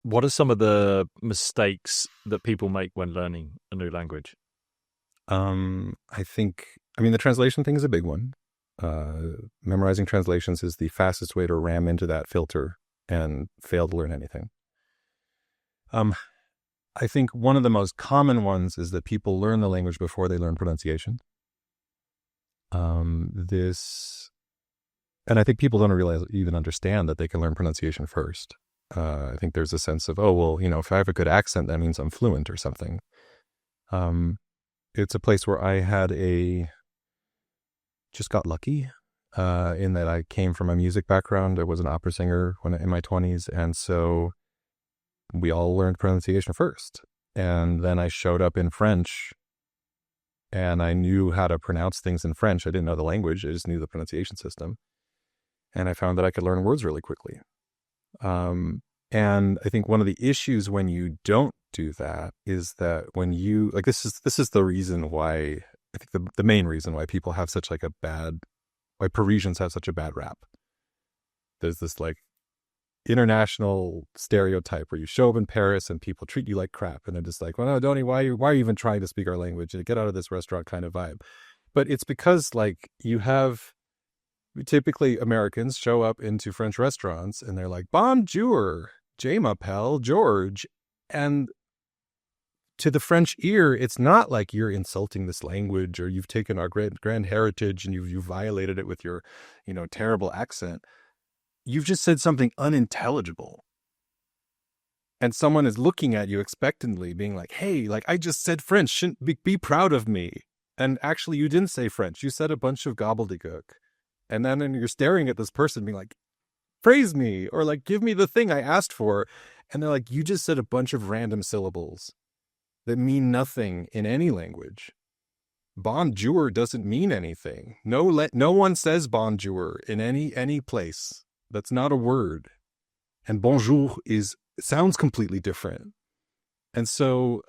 What are some of the mistakes that people make when learning a new language? I mean, the translation thing is a big one. Memorizing translations is the fastest way to ram into that filter and fail to learn anything. Um, I think one of the most common ones is that people learn the language before they learn pronunciation. This, and I think people don't realize, even understand that they can learn pronunciation first. I think there's a sense of, oh, well, if I have a good accent, that means I'm fluent or something. Um, it's a place where just got lucky, in that I came from a music background. I was an opera singer in my 20s. And so we all learned pronunciation first. And then I showed up in French and I knew how to pronounce things in French. I didn't know the language. I just knew the pronunciation system. And I found that I could learn words really quickly. And I think one of the issues when you don't do that is that when you, like, this is the reason why, I think the main reason why people have such like why Parisians have such a bad rap. There's this like international stereotype where you show up in Paris and people treat you like crap. And they're just like, well, no, Donnie, why are you even trying to speak our language? Get out of this restaurant kind of vibe. But it's because like typically Americans show up into French restaurants and they're like, bonjour, J m'appelle George. And to the French ear, it's not like you're insulting this language or you've taken our grand heritage and you've violated it with your, terrible accent. You've just said something unintelligible. And someone is looking at you expectantly, being like, hey, like I just said French, shouldn't be proud of me. And actually, you didn't say French. You said a bunch of gobbledygook. And then you're staring at this person being like, praise me, or like, give me the thing I asked for. And they're like, you just said a bunch of random syllables that mean nothing in any language. Bonjour doesn't mean anything. No one says bonjour in any place. That's not a word. And bonjour sounds completely different. And so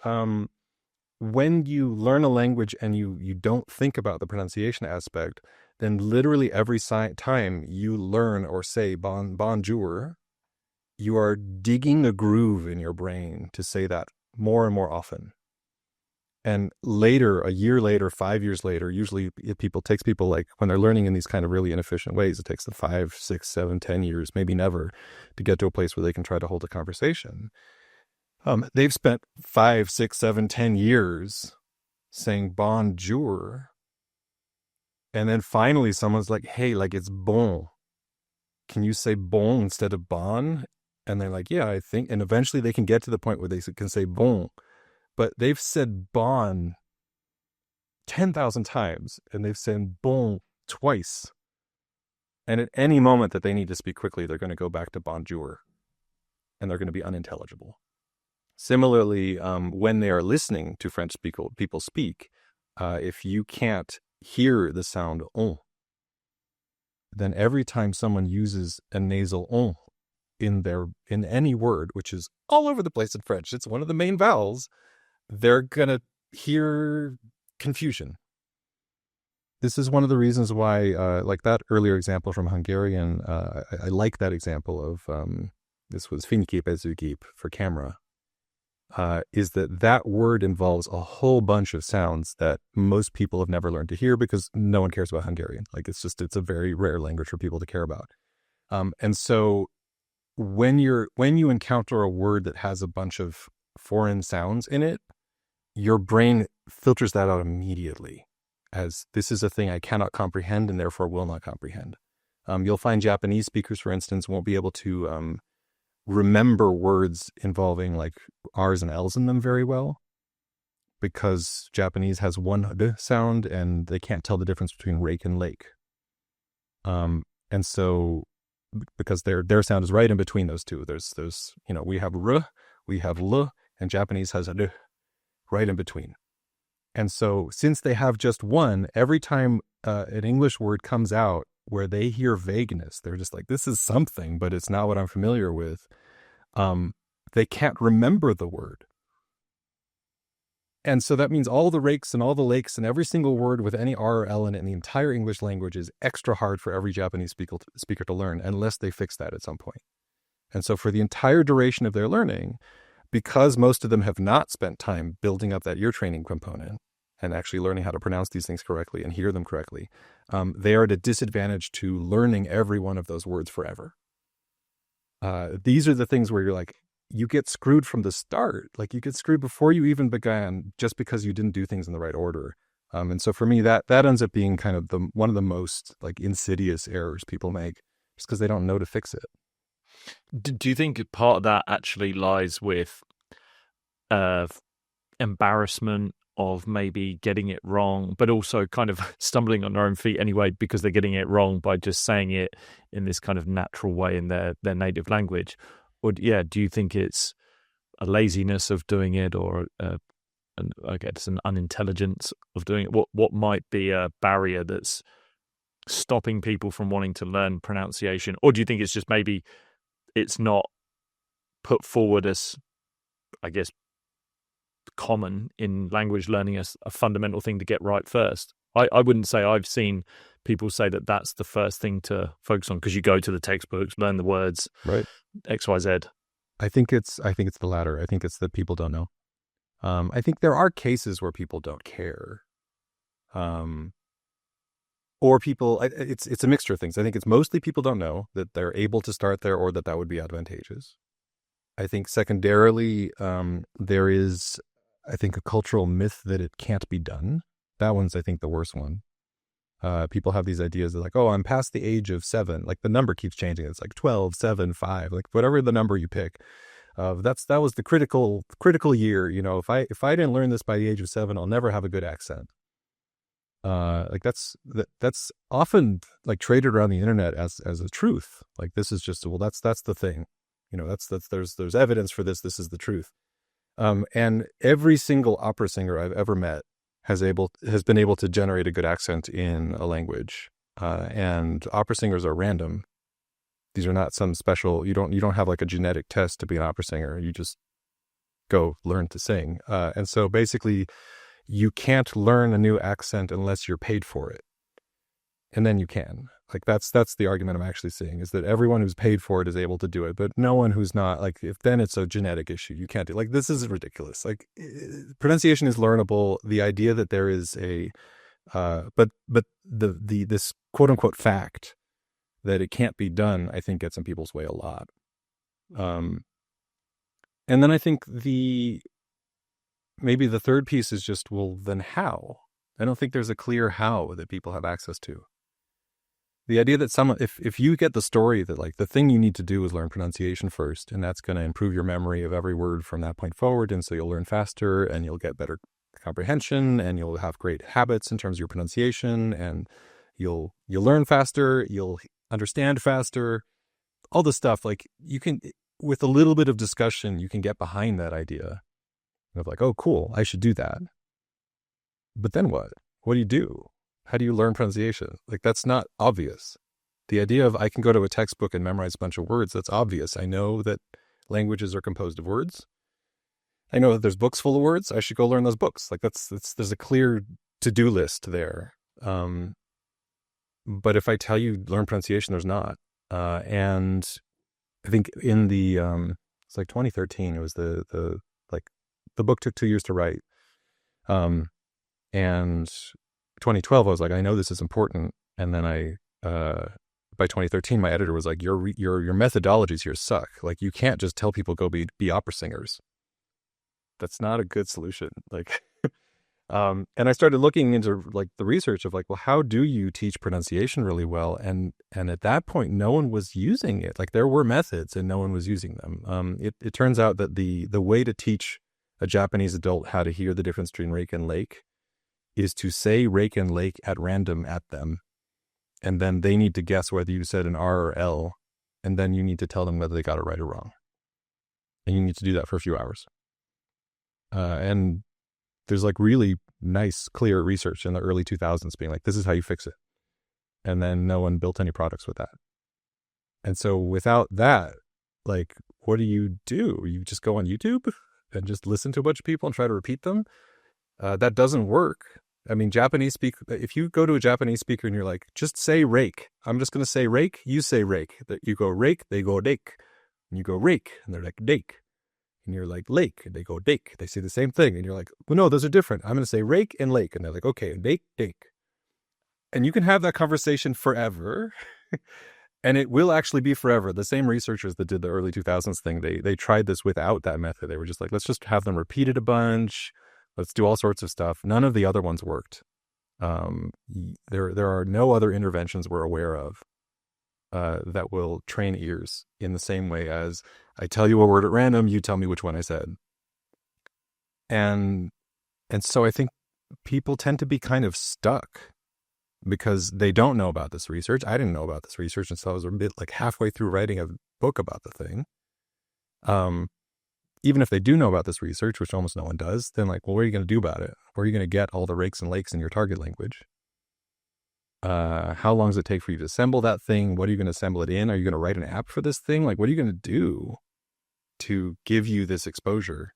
when you learn a language and you don't think about the pronunciation aspect, then literally every time you learn or say bonjour, you are digging a groove in your brain to say that more and more often. And later, a year later, 5 years later, usually takes people like when they're learning in these kind of really inefficient ways, it takes them 5, 6, 7, 10 years, maybe never, to get to a place where they can try to hold a conversation. They've spent 5, 6, 7, 10 years saying bonjour. And then finally someone's like, hey, like it's bon. Can you say bon instead of bon? And they're like, yeah, I think. And eventually they can get to the point where they can say bon. But they've said bon 10,000 times and they've said bon twice. And at any moment that they need to speak quickly, they're going to go back to bonjour and they're going to be unintelligible. Similarly, when they are listening to French people speak, if you can't hear the sound on, then every time someone uses a nasal on in any word, which is all over the place in French, it's one of the main vowels, they're going to hear confusion. This is one of the reasons why, like that earlier example from Hungarian, I like that example of, this was fényképezőgép for camera, is that word involves a whole bunch of sounds that most people have never learned to hear because no one cares about Hungarian. Like it's a very rare language for people to care about. And so when you encounter a word that has a bunch of foreign sounds in it, your brain filters that out immediately as this is a thing I cannot comprehend and therefore will not comprehend. You'll find Japanese speakers, for instance, won't be able to remember words involving like R's and L's in them very well because Japanese has one d sound and they can't tell the difference between rake and lake. And so because their sound is right in between those two, there's we have r, we have l, and Japanese has a d right in between. And so since they have just one, every time an English word comes out where they hear vagueness, they're just like, this is something, but it's not what I'm familiar with. They can't remember the word. And so that means all the rakes and all the lakes and every single word with any R or L in it in the entire English language is extra hard for every Japanese speaker to learn unless they fix that at some point. And so for the entire duration of their learning, because most of them have not spent time building up that ear training component and actually learning how to pronounce these things correctly and hear them correctly, they are at a disadvantage to learning every one of those words forever. These are the things where you're like, you get screwed from the start. Like you get screwed before you even began just because you didn't do things in the right order. And so for me, that ends up being kind of one of the most like insidious errors people make just because they don't know to fix it. Do you think part of that actually lies with embarrassment of maybe getting it wrong, but also kind of stumbling on their own feet anyway because they're getting it wrong by just saying it in this kind of natural way in their native language? Or do you think it's a laziness of doing it, or it's an unintelligence of doing it? What might be a barrier that's stopping people from wanting to learn pronunciation? Or do you think it's just maybe it's not put forward as, I guess, common in language learning as a fundamental thing to get right first? I wouldn't say I've seen people say that that's the first thing to focus on, because you go to the textbooks, learn the words, right? X, Y, Z. I think it's the latter. I think it's that people don't know. I think there are cases where people don't care. Or people, it's a mixture of things. I think it's mostly people don't know that they're able to start there or that would be advantageous. I think secondarily, there is, I think, a cultural myth that it can't be done. That one's, I think, the worst one. People have these ideas that like, oh, I'm past the age of 7. Like the number keeps changing. It's like 12, 7, 5, like whatever the number you pick. That was the critical year. You know, if I didn't learn this by the age of 7, I'll never have a good accent. Like that's often like traded around the internet as a truth. Like this is just, well, that's the thing. You know, there's evidence for this. This is the truth. And every single opera singer I've ever met has been able to generate a good accent in a language. And opera singers are random. These are not some special, you don't have like a genetic test to be an opera singer. You just go learn to sing. And so basically you can't learn a new accent unless you're paid for it. And then you can. Like that's the argument I'm actually seeing, is that everyone who's paid for it is able to do it, but no one who's not, like, if then it's a genetic issue, you can't do, like, this is ridiculous. Like pronunciation is learnable. The idea that there is but this quote unquote fact that it can't be done, I think gets in people's way a lot. And then I think maybe the third piece is just, well, then how? I don't think there's a clear how that people have access to. The idea that if you get the story that like the thing you need to do is learn pronunciation first, and that's going to improve your memory of every word from that point forward, and so you'll learn faster and you'll get better comprehension and you'll have great habits in terms of your pronunciation, and you'll learn faster, you'll understand faster, all this stuff. Like you can, with a little bit of discussion, you can get behind that idea of like, oh, cool, I should do that. But then what? What do you do? How do you learn pronunciation? Like, that's not obvious. The idea of I can go to a textbook and memorize a bunch of words, that's obvious. I know that languages are composed of words. I know that there's books full of words. I should go learn those books. Like there's a clear to-do list there. But if I tell you learn pronunciation, there's not. And I think in it's like 2013, it was the book took 2 years to write. And 2012, I was like, I know this is important. And then by 2013, my editor was like, your methodologies here suck. Like, you can't just tell people go be opera singers. That's not a good solution. Like, and I started looking into like the research of like, well, how do you teach pronunciation really well? And at that point, no one was using it. Like, there were methods and no one was using them. It turns out that the way to teach a Japanese adult how to hear the difference between rake and lake is to say rake and lake at random at them. And then they need to guess whether you said an R or L. And then you need to tell them whether they got it right or wrong. And you need to do that for a few hours. And there's like really nice, clear research in the early 2000s being like, this is how you fix it. And then no one built any products with that. And so without that, like, what do? You just go on YouTube and just listen to a bunch of people and try to repeat them? That doesn't work. I mean, if you go to a Japanese speaker and you're like, just say rake. I'm just going to say rake. You say rake. You go rake, they go rake. And you go rake, and they're like dake. And you're like lake, and they go dake. They say the same thing, and you're like, well, no, those are different. I'm going to say rake and lake, and they're like, okay, dake, dake. And you can have that conversation forever, and it will actually be forever. The same researchers that did the early 2000s thing, they tried this without that method. They were just like, let's just have them repeat it a bunch. Let's do all sorts of stuff. None of the other ones worked. There are no other interventions we're aware of that will train ears in the same way as I tell you a word at random, you tell me which one I said. And so I think people tend to be kind of stuck because they don't know about this research. I didn't know about this research until I was a bit like halfway through writing a book about the thing. Even if they do know about this research, which almost no one does, then like, well, what are you going to do about it? Where are you going to get all the rakes and lakes in your target language? How long does it take for you to assemble that thing? What are you going to assemble it in? Are you going to write an app for this thing? Like, what are you going to do to give you this exposure?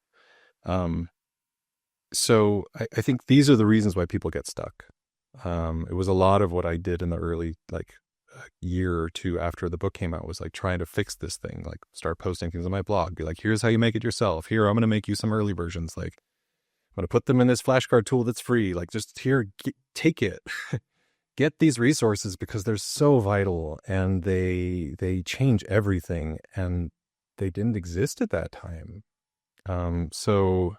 So I think these are the reasons why people get stuck. It was a lot of what I did in the early, like, year or two after the book came out was like trying to fix this thing, like start posting things on my blog, be like, here's how you make it yourself. Here, I'm going to make you some early versions. Like, I'm going to put them in this flashcard tool that's free. Like, just here, take it. Get these resources because they're so vital and they change everything, and they didn't exist at that time. So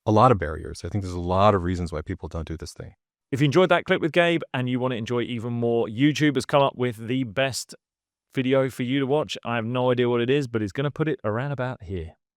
a lot of barriers. I think there's a lot of reasons why people don't do this thing. If you enjoyed that clip with Gabe and you want to enjoy even more, YouTube has come up with the best video for you to watch. I have no idea what it is, but it's going to put it around about here.